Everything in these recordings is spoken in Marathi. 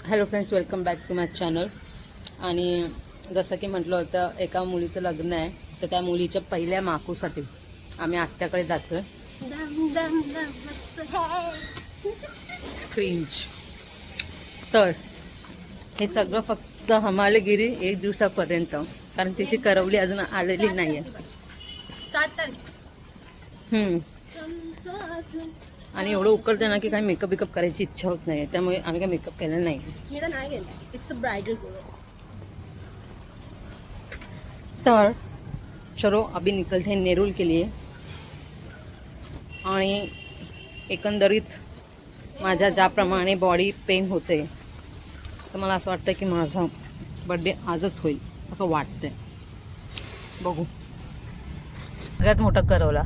Hello friends, welcome back to my channel. आणि जसं की म्हटलं होतं, एका मुलीचं लग्न आहे, तर त्या मुलीच्या पहिल्या माकूसाठी आम्ही आत्याकडे जातोय. क्रिंज. तर हे सगळं फक्त हमालगिरी 1 दिवसापर्यंत, कारण तिची करवली अजून आलेली नाही आहे. 7 तारीख. आणि एवढं उकळतं ना की काही मेकअप बिकअप करायची इच्छा होत नाही, त्यामुळे आम्ही काही मेकअप केलेला नाही. मी तर नाही गेले. It's a bridal Goa. तर चलो अभी निकलते हैं नेरूल के लिए. आणि एकंदरीत माझ्या ज्याप्रमाणे बॉडी पेन होते, तर मला असं वाटतं की माझा बड्डे आजच होईल असं वाटतंय. बघू. सगळ्यात मोठा करवला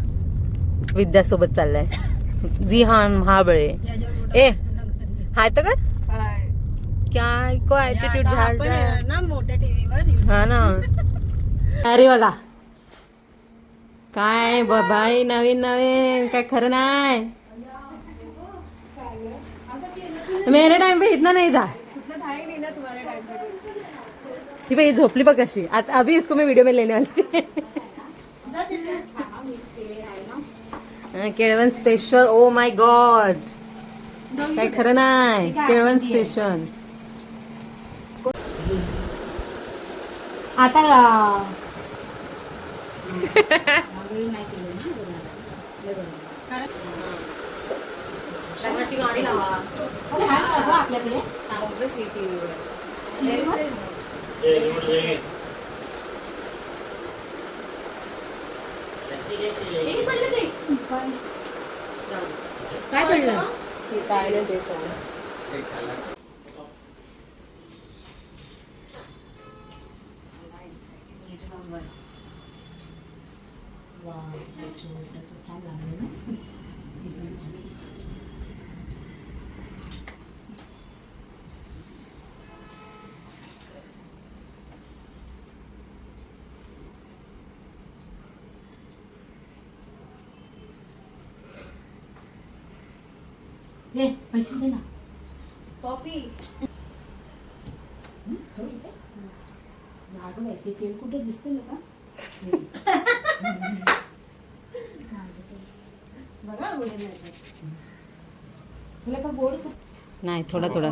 विद्यासोबत चाललाय. विहान महाबळे. ए हाय तर कर काय को ॲटिट्यूड झाला ना मोठ्या टीव्हीवर. हा ना. अरे बघा काय बाई, नवीन नवीन काय खरं नाही. मेरे टाइम पे इतना नहीं था. ही बाई झोपली बघ कशी. आता अभी इसको मैं वीडियो में लेने वाली. केळवण स्पेशल. ओ माय गॉड, काय खरं नाही. केळवण स्पेशल. आता लग्नाची गाणी लावा आपल्याकडे. काय पडलं? काय नाही ते छान लागलं ना. पैसे दे ना. पॉपी ते तेल कुठे दिसते ना का? बघा तुला का गोड नाही, थोडा थोडा.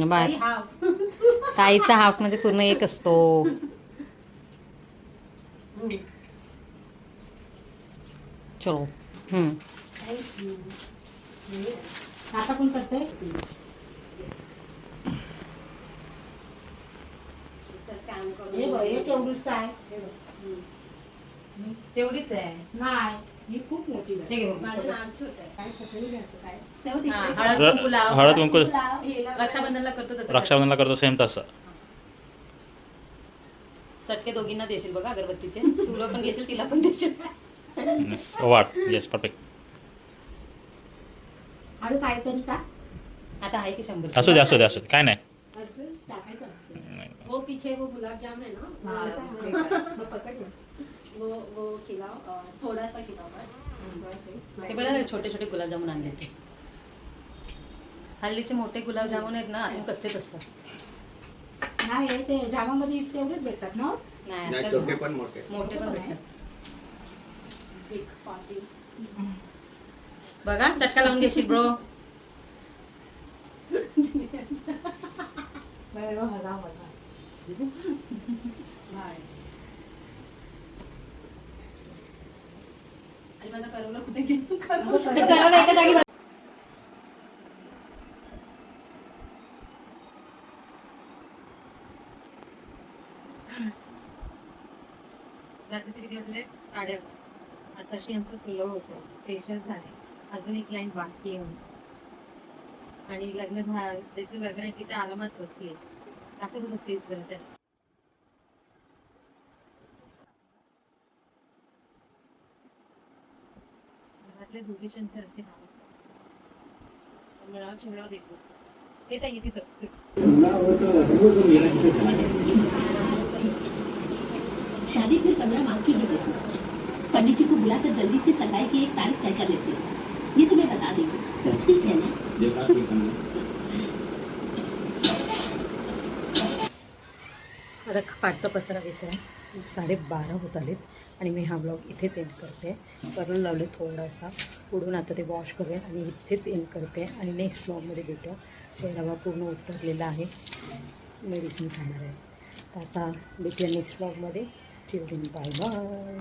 बाय. हाफ. ताईचा हाफ म्हणजे पूर्ण एक असतो. चलो. आता पण करते. केवढीच आहे. तेवढीच आहे. नाही, ही खूप मोठी आहे. हळद कुंकू रक्षाबंधनला करतो तसं. रक्षाबंधनला करतो सेम तसं. चटके दोघींना देशील बघा अगरबत्तीचे. तुला पण घेशील, तिला पण देशील. वाट येस परफेक्ट. आणि काय तरी का आता आहे की 100. असू दे असू दे असू दे, काय नाही. टाकायचं असतं. वो पीछे वो गुलाब जामुन है ना, मग पकड ना. वो खिलाओ, थोड़ा सा खिलाओ बस. ते बघा छोटे छोटे गुलाबजामुन आणले ते. हल्लीचे मोठे गुलाबजामुन आहेत ना, अजून कच्चेच असतात. नाही, ते जामामध्ये तेवढेच भेटतात ना. नाही, छोटे पण मोठे मोठे पण भेटतात. Big party. बघा चटका लावून घेशील ब्रो. आणि माझा करवला कुठे गेला? करवला एका जागी. रात्रीचे किती वाजले? 11:30. आताशी यांचं कलर होतं, फेशियल झाले, अजून एक लाईन बाकी आहे. आणि लग्न ज्याचं लग्न आहे तिथे आरामात बसली. दाखवत होतं तेच जरा त्यात. घरातले ब्युटिशियनचे असे हाव असतात. मिळाव चिमणाव देतो ते ताई येते सब. शादी फिर 15 माह की ही रही। पंडित जी को बुलाकर जल्दी से सगाई की एक तारीख तय कर लेते हैं। ये तो मैं बता देंगे, ठीक है ना? जैसा कोई समझे। आता पाठचा पसरा विसरा 12:30 होत आलेत आणि मी हा ब्लॉग इथेच एंड करते. करून लावले थोडासा पुढून आता ते वॉश करेन आणि इथेच एंड करते आणि नेक्स्ट ब्लॉगमध्ये भेटू. चेहरा पूर्ण उतरलेला आहे, मेडिसिन खाणार आहे. तर आता भेटूया नेक्स्ट ब्लॉगमध्ये. Children bye bye.